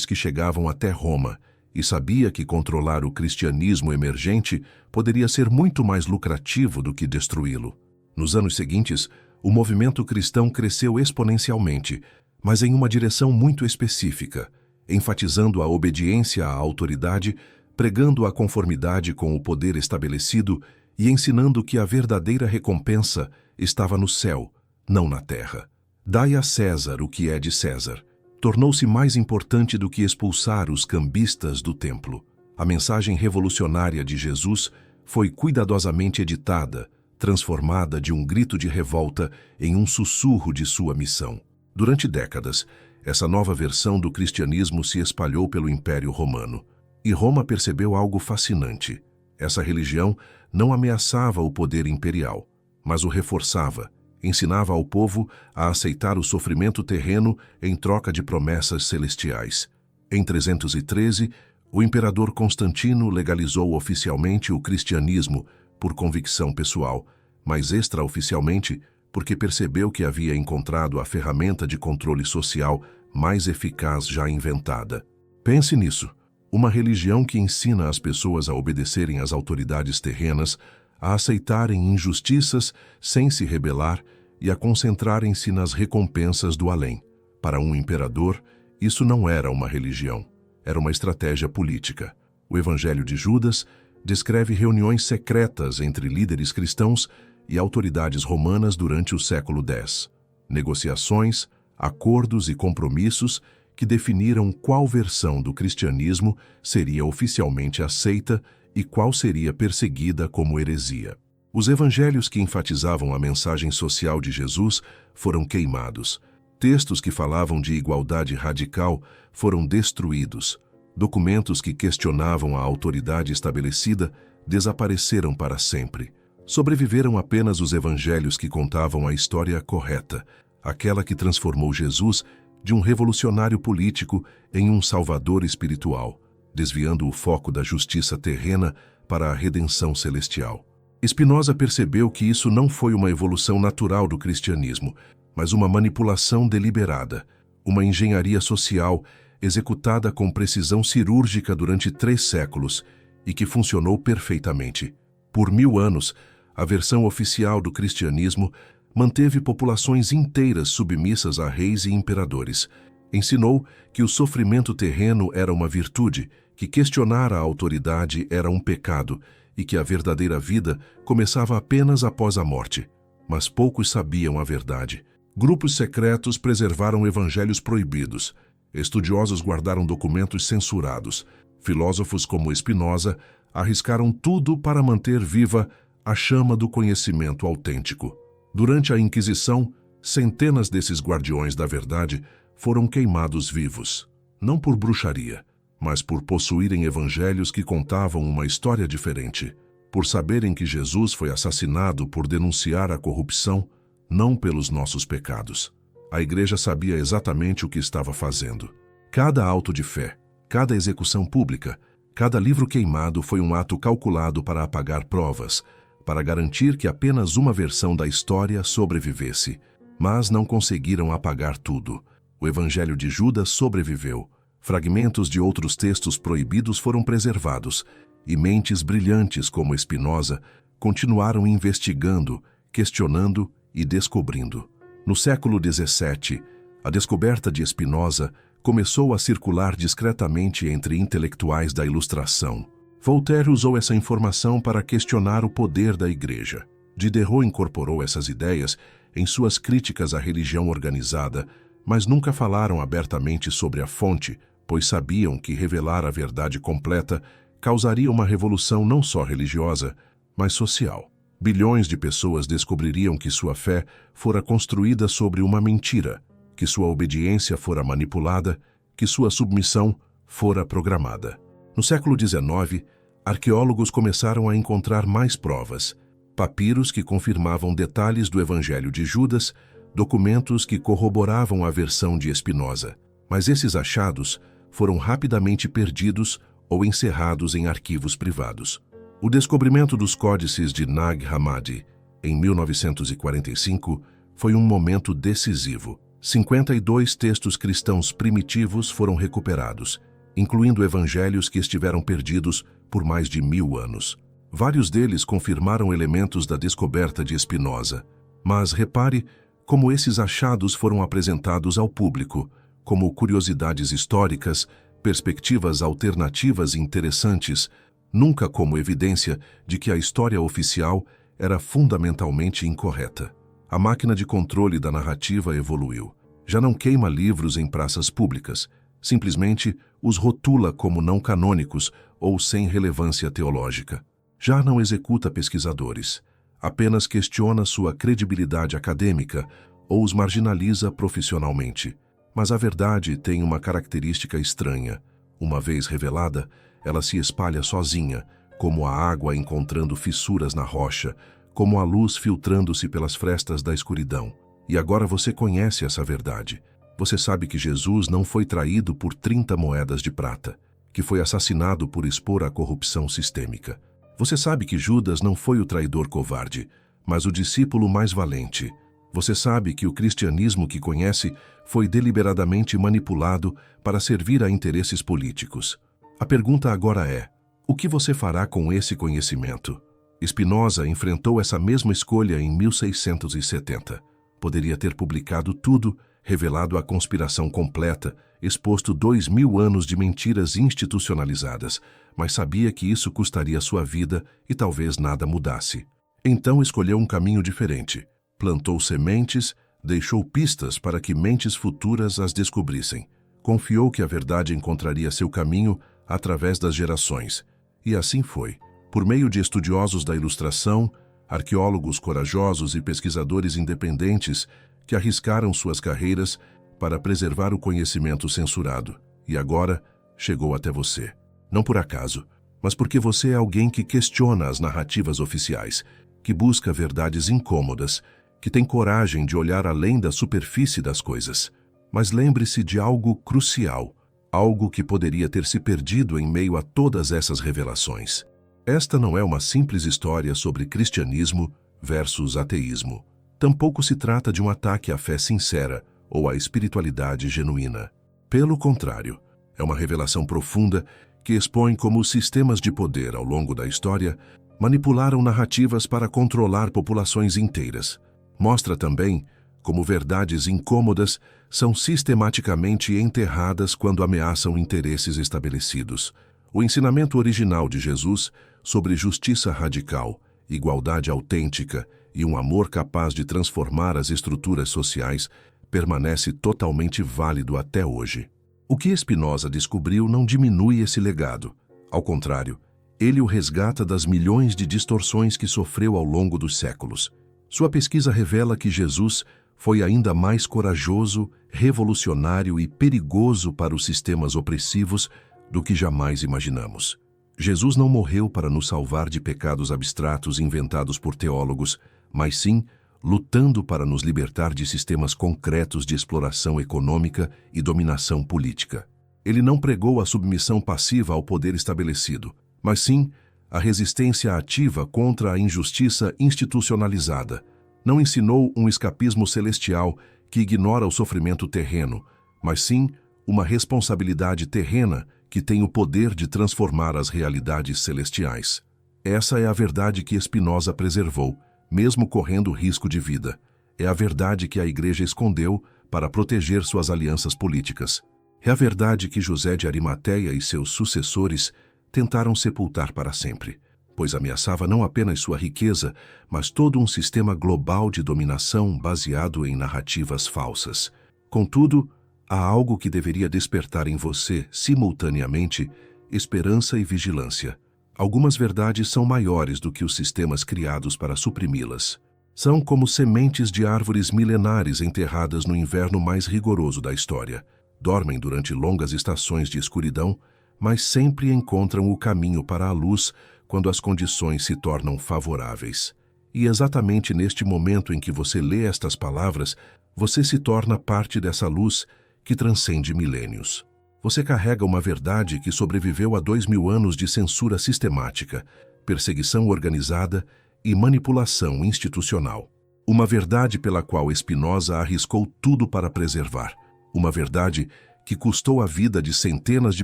que chegavam até Roma, e sabia que controlar o cristianismo emergente poderia ser muito mais lucrativo do que destruí-lo. Nos anos seguintes, o movimento cristão cresceu exponencialmente, mas em uma direção muito específica, enfatizando a obediência à autoridade, pregando a conformidade com o poder estabelecido e ensinando que a verdadeira recompensa estava no céu, não na terra. Dai a César o que é de César. Tornou-se mais importante do que expulsar os cambistas do templo. A mensagem revolucionária de Jesus foi cuidadosamente editada, transformada de um grito de revolta em um sussurro de sua missão. Durante décadas, essa nova versão do cristianismo se espalhou pelo Império Romano. E Roma percebeu algo fascinante. Essa religião não ameaçava o poder imperial, mas o reforçava. Ensinava ao povo a aceitar o sofrimento terreno em troca de promessas celestiais. Em 313, o imperador Constantino legalizou oficialmente o cristianismo por convicção pessoal, mas extraoficialmente porque percebeu que havia encontrado a ferramenta de controle social mais eficaz já inventada. Pense nisso. Uma religião que ensina as pessoas a obedecerem às autoridades terrenas, a aceitarem injustiças sem se rebelar e a concentrarem-se nas recompensas do além. Para um imperador, isso não era uma religião, era uma estratégia política. O Evangelho de Judas descreve reuniões secretas entre líderes cristãos e autoridades romanas durante o século X. Negociações, acordos e compromissos que definiram qual versão do cristianismo seria oficialmente aceita e qual seria perseguida como heresia. Os evangelhos que enfatizavam a mensagem social de Jesus foram queimados. Textos que falavam de igualdade radical foram destruídos. Documentos que questionavam a autoridade estabelecida desapareceram para sempre. Sobreviveram apenas os evangelhos que contavam a história correta, aquela que transformou Jesus de um revolucionário político em um salvador espiritual, desviando o foco da justiça terrena para a redenção celestial. Spinoza percebeu que isso não foi uma evolução natural do cristianismo, mas uma manipulação deliberada, uma engenharia social executada com precisão cirúrgica durante 3 séculos e que funcionou perfeitamente. Por 1000 anos, a versão oficial do cristianismo manteve populações inteiras submissas a reis e imperadores. Ensinou que o sofrimento terreno era uma virtude, que questionar a autoridade era um pecado e que a verdadeira vida começava apenas após a morte. Mas poucos sabiam a verdade. Grupos secretos preservaram evangelhos proibidos. Estudiosos guardaram documentos censurados. Filósofos como Spinoza arriscaram tudo para manter viva a chama do conhecimento autêntico. Durante a Inquisição, centenas desses guardiões da verdade foram queimados vivos, não por bruxaria, mas por possuírem evangelhos que contavam uma história diferente, por saberem que Jesus foi assassinado por denunciar a corrupção, não pelos nossos pecados. A Igreja sabia exatamente o que estava fazendo. Cada auto de fé, cada execução pública, cada livro queimado foi um ato calculado para apagar provas, para garantir que apenas uma versão da história sobrevivesse. Mas não conseguiram apagar tudo. O Evangelho de Judas sobreviveu. Fragmentos de outros textos proibidos foram preservados, e mentes brilhantes como Spinoza continuaram investigando, questionando e descobrindo. No século XVII, a descoberta de Spinoza começou a circular discretamente entre intelectuais da Ilustração. Voltaire usou essa informação para questionar o poder da Igreja. Diderot incorporou essas ideias em suas críticas à religião organizada, mas nunca falaram abertamente sobre a fonte, pois sabiam que revelar a verdade completa causaria uma revolução não só religiosa, mas social. Bilhões de pessoas descobririam que sua fé fora construída sobre uma mentira, que sua obediência fora manipulada, que sua submissão fora programada. No século XIX, arqueólogos começaram a encontrar mais provas, papiros que confirmavam detalhes do Evangelho de Judas, documentos que corroboravam a versão de Spinoza. Mas esses achados foram rapidamente perdidos ou encerrados em arquivos privados. O descobrimento dos códices de Nag Hammadi, em 1945, foi um momento decisivo. 52 textos cristãos primitivos foram recuperados, incluindo evangelhos que estiveram perdidos por mais de 1000 anos. Vários deles confirmaram elementos da descoberta de Spinoza. Mas repare como esses achados foram apresentados ao público, como curiosidades históricas, perspectivas alternativas interessantes, nunca como evidência de que a história oficial era fundamentalmente incorreta. A máquina de controle da narrativa evoluiu. Já não queima livros em praças públicas, simplesmente os rotula como não canônicos ou sem relevância teológica. Já não executa pesquisadores, apenas questiona sua credibilidade acadêmica ou os marginaliza profissionalmente. Mas a verdade tem uma característica estranha. Uma vez revelada, ela se espalha sozinha, como a água encontrando fissuras na rocha, como a luz filtrando-se pelas frestas da escuridão. E agora você conhece essa verdade. Você sabe que Jesus não foi traído por 30 moedas de prata, que foi assassinado por expor a corrupção sistêmica. Você sabe que Judas não foi o traidor covarde, mas o discípulo mais valente. Você sabe que o cristianismo que conhece foi deliberadamente manipulado para servir a interesses políticos. A pergunta agora é: o que você fará com esse conhecimento? Spinoza enfrentou essa mesma escolha em 1670. Poderia ter publicado tudo, revelado a conspiração completa, exposto 2000 anos de mentiras institucionalizadas, mas sabia que isso custaria sua vida e talvez nada mudasse. Então escolheu um caminho diferente. Plantou sementes, deixou pistas para que mentes futuras as descobrissem. Confiou que a verdade encontraria seu caminho através das gerações. E assim foi. Por meio de estudiosos da Ilustração, arqueólogos corajosos e pesquisadores independentes que arriscaram suas carreiras para preservar o conhecimento censurado. E agora chegou até você. Não por acaso, mas porque você é alguém que questiona as narrativas oficiais, que busca verdades incômodas, que tem coragem de olhar além da superfície das coisas. Mas lembre-se de algo crucial, algo que poderia ter se perdido em meio a todas essas revelações. Esta não é uma simples história sobre cristianismo versus ateísmo. Tampouco se trata de um ataque à fé sincera ou à espiritualidade genuína. Pelo contrário, é uma revelação profunda que expõe como os sistemas de poder ao longo da história manipularam narrativas para controlar populações inteiras. Mostra também como verdades incômodas são sistematicamente enterradas quando ameaçam interesses estabelecidos. O ensinamento original de Jesus sobre justiça radical, igualdade autêntica e um amor capaz de transformar as estruturas sociais permanece totalmente válido até hoje. O que Spinoza descobriu não diminui esse legado. Ao contrário, ele o resgata das milhões de distorções que sofreu ao longo dos séculos. Sua pesquisa revela que Jesus foi ainda mais corajoso, revolucionário e perigoso para os sistemas opressivos do que jamais imaginamos. Jesus não morreu para nos salvar de pecados abstratos inventados por teólogos, mas sim lutando para nos libertar de sistemas concretos de exploração econômica e dominação política. Ele não pregou a submissão passiva ao poder estabelecido, mas sim a resistência ativa contra a injustiça institucionalizada. Não ensinou um escapismo celestial que ignora o sofrimento terreno, mas sim uma responsabilidade terrena que tem o poder de transformar as realidades celestiais. Essa é a verdade que Spinoza preservou, mesmo correndo risco de vida. É a verdade que a Igreja escondeu para proteger suas alianças políticas. É a verdade que José de Arimateia e seus sucessores tentaram sepultar para sempre, pois ameaçava não apenas sua riqueza, mas todo um sistema global de dominação baseado em narrativas falsas. Contudo, há algo que deveria despertar em você, simultaneamente, esperança e vigilância. Algumas verdades são maiores do que os sistemas criados para suprimi-las. São como sementes de árvores milenares enterradas no inverno mais rigoroso da história. Dormem durante longas estações de escuridão, mas sempre encontram o caminho para a luz quando as condições se tornam favoráveis. E exatamente neste momento em que você lê estas palavras, você se torna parte dessa luz que transcende milênios. Você carrega uma verdade que sobreviveu a 2000 anos de censura sistemática, perseguição organizada e manipulação institucional. Uma verdade pela qual Spinoza arriscou tudo para preservar. Uma verdade que custou a vida de centenas de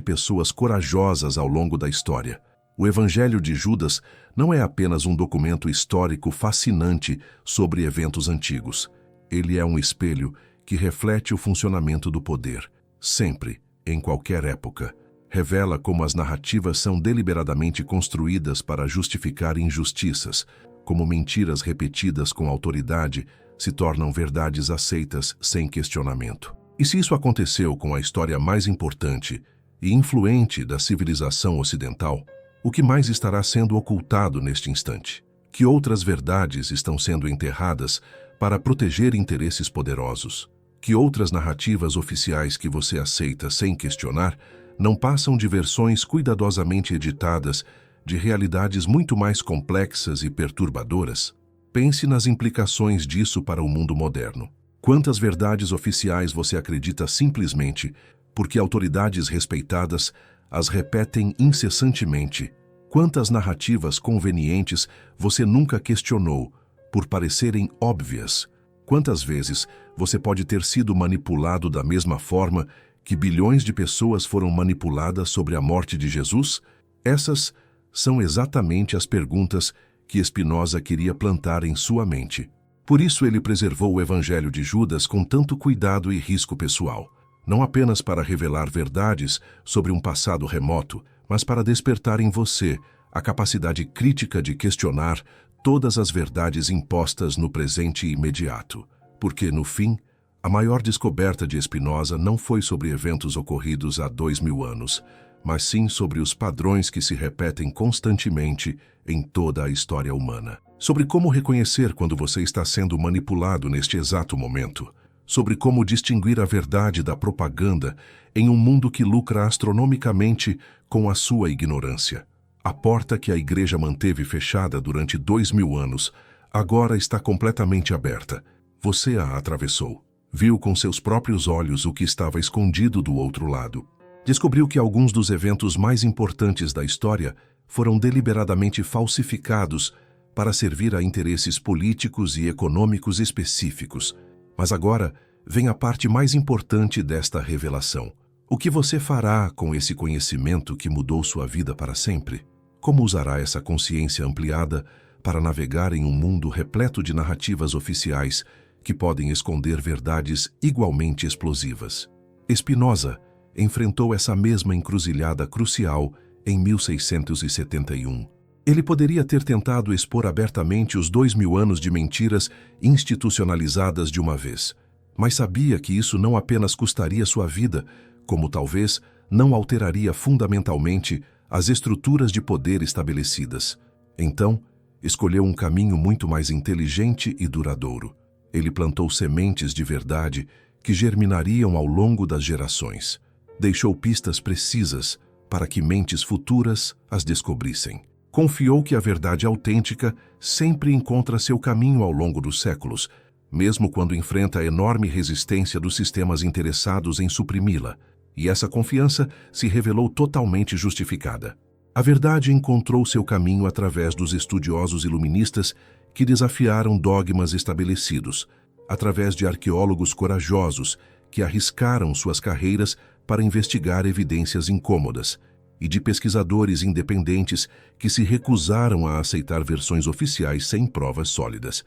pessoas corajosas ao longo da história. O Evangelho de Judas não é apenas um documento histórico fascinante sobre eventos antigos. Ele é um espelho que reflete o funcionamento do poder, sempre, em qualquer época. Revela como as narrativas são deliberadamente construídas para justificar injustiças, como mentiras repetidas com autoridade se tornam verdades aceitas sem questionamento. E se isso aconteceu com a história mais importante e influente da civilização ocidental, o que mais estará sendo ocultado neste instante? Que outras verdades estão sendo enterradas para proteger interesses poderosos? Que outras narrativas oficiais que você aceita sem questionar não passam de versões cuidadosamente editadas de realidades muito mais complexas e perturbadoras? Pense nas implicações disso para o mundo moderno. Quantas verdades oficiais você acredita simplesmente porque autoridades respeitadas as repetem incessantemente? Quantas narrativas convenientes você nunca questionou por parecerem óbvias? Quantas vezes você pode ter sido manipulado da mesma forma que bilhões de pessoas foram manipuladas sobre a morte de Jesus? Essas são exatamente as perguntas que Spinoza queria plantar em sua mente. Por isso ele preservou o Evangelho de Judas com tanto cuidado e risco pessoal, não apenas para revelar verdades sobre um passado remoto, mas para despertar em você a capacidade crítica de questionar todas as verdades impostas no presente imediato. Porque, no fim, a maior descoberta de Spinoza não foi sobre eventos ocorridos há 2000 anos, mas sim sobre os padrões que se repetem constantemente em toda a história humana. Sobre como reconhecer quando você está sendo manipulado neste exato momento. Sobre como distinguir a verdade da propaganda em um mundo que lucra astronomicamente com a sua ignorância. A porta que a igreja manteve fechada durante 2000 anos agora está completamente aberta. Você a atravessou. Viu com seus próprios olhos o que estava escondido do outro lado. Descobriu que alguns dos eventos mais importantes da história foram deliberadamente falsificados para servir a interesses políticos e econômicos específicos. Mas agora vem a parte mais importante desta revelação. O que você fará com esse conhecimento que mudou sua vida para sempre? Como usará essa consciência ampliada para navegar em um mundo repleto de narrativas oficiais que podem esconder verdades igualmente explosivas? Spinoza enfrentou essa mesma encruzilhada crucial em 1671. Ele poderia ter tentado expor abertamente os 2000 anos de mentiras institucionalizadas de uma vez, mas sabia que isso não apenas custaria sua vida, como talvez não alteraria fundamentalmente as estruturas de poder estabelecidas. Então, escolheu um caminho muito mais inteligente e duradouro. Ele plantou sementes de verdade que germinariam ao longo das gerações. Deixou pistas precisas para que mentes futuras as descobrissem. Confiou que a verdade autêntica sempre encontra seu caminho ao longo dos séculos, mesmo quando enfrenta a enorme resistência dos sistemas interessados em suprimi-la, e essa confiança se revelou totalmente justificada. A verdade encontrou seu caminho através dos estudiosos iluministas que desafiaram dogmas estabelecidos, através de arqueólogos corajosos que arriscaram suas carreiras para investigar evidências incômodas, e de pesquisadores independentes que se recusaram a aceitar versões oficiais sem provas sólidas.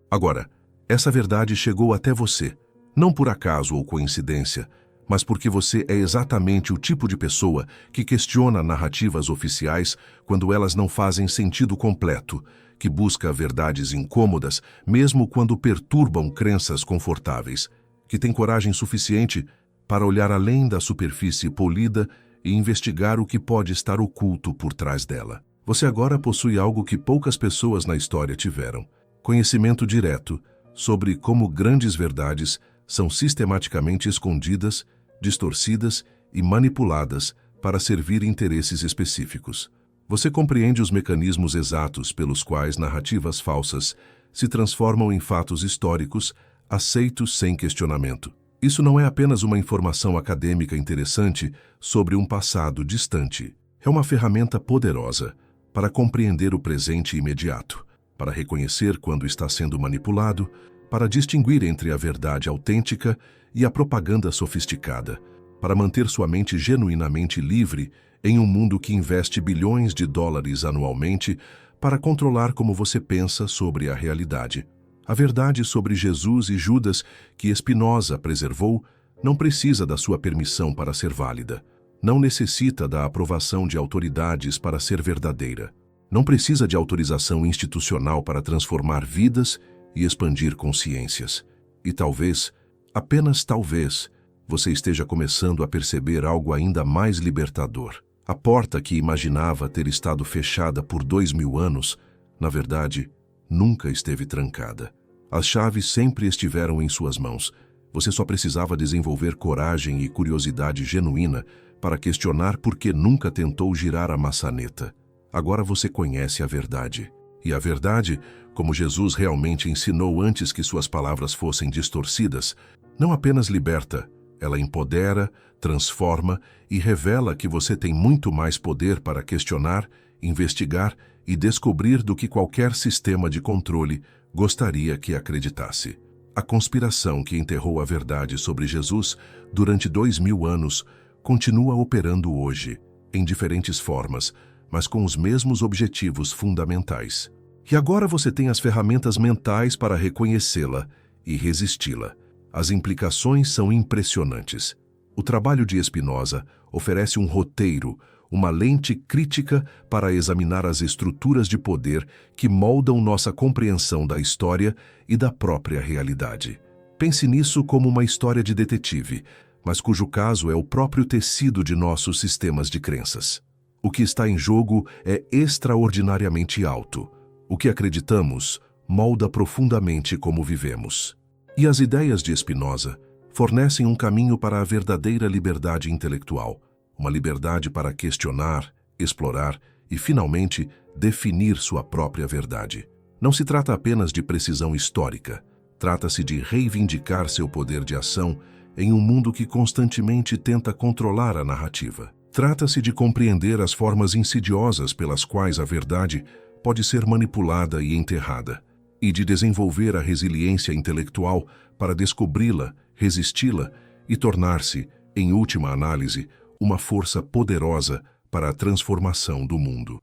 Agora, essa verdade chegou até você, não por acaso ou coincidência, mas porque você é exatamente o tipo de pessoa que questiona narrativas oficiais quando elas não fazem sentido completo, que busca verdades incômodas mesmo quando perturbam crenças confortáveis, que tem coragem suficiente para olhar além da superfície polida e investigar o que pode estar oculto por trás dela. Você agora possui algo que poucas pessoas na história tiveram: conhecimento direto sobre como grandes verdades são sistematicamente escondidas, distorcidas e manipuladas para servir interesses específicos. Você compreende os mecanismos exatos pelos quais narrativas falsas se transformam em fatos históricos aceitos sem questionamento. Isso não é apenas uma informação acadêmica interessante sobre um passado distante. É uma ferramenta poderosa para compreender o presente imediato, para reconhecer quando está sendo manipulado, para distinguir entre a verdade autêntica e a propaganda sofisticada, para manter sua mente genuinamente livre em um mundo que investe bilhões de dólares anualmente para controlar como você pensa sobre a realidade. A verdade sobre Jesus e Judas que Spinoza preservou não precisa da sua permissão para ser válida. Não necessita da aprovação de autoridades para ser verdadeira. Não precisa de autorização institucional para transformar vidas e expandir consciências. E talvez, apenas talvez, você esteja começando a perceber algo ainda mais libertador. A porta que imaginava ter estado fechada por 2000 anos, na verdade, nunca esteve trancada. As chaves sempre estiveram em suas mãos. Você só precisava desenvolver coragem e curiosidade genuína para questionar por que nunca tentou girar a maçaneta. Agora você conhece a verdade. E a verdade, como Jesus realmente ensinou antes que suas palavras fossem distorcidas, não apenas liberta, ela empodera, transforma e revela que você tem muito mais poder para questionar, investigar e descobrir do que qualquer sistema de controle gostaria que acreditasse. A conspiração que enterrou a verdade sobre Jesus durante 2000 anos continua operando hoje, em diferentes formas, mas com os mesmos objetivos fundamentais. E agora você tem as ferramentas mentais para reconhecê-la e resisti-la. As implicações são impressionantes. O trabalho de Spinoza oferece um roteiro, uma lente crítica para examinar as estruturas de poder que moldam nossa compreensão da história e da própria realidade. Pense nisso como uma história de detetive, mas cujo caso é o próprio tecido de nossos sistemas de crenças. O que está em jogo é extraordinariamente alto. O que acreditamos molda profundamente como vivemos. E as ideias de Spinoza fornecem um caminho para a verdadeira liberdade intelectual, uma liberdade para questionar, explorar e, finalmente, definir sua própria verdade. Não se trata apenas de precisão histórica, trata-se de reivindicar seu poder de ação em um mundo que constantemente tenta controlar a narrativa. Trata-se de compreender as formas insidiosas pelas quais a verdade pode ser manipulada e enterrada, e de desenvolver a resiliência intelectual para descobri-la, resisti-la e tornar-se, em última análise, uma força poderosa para a transformação do mundo.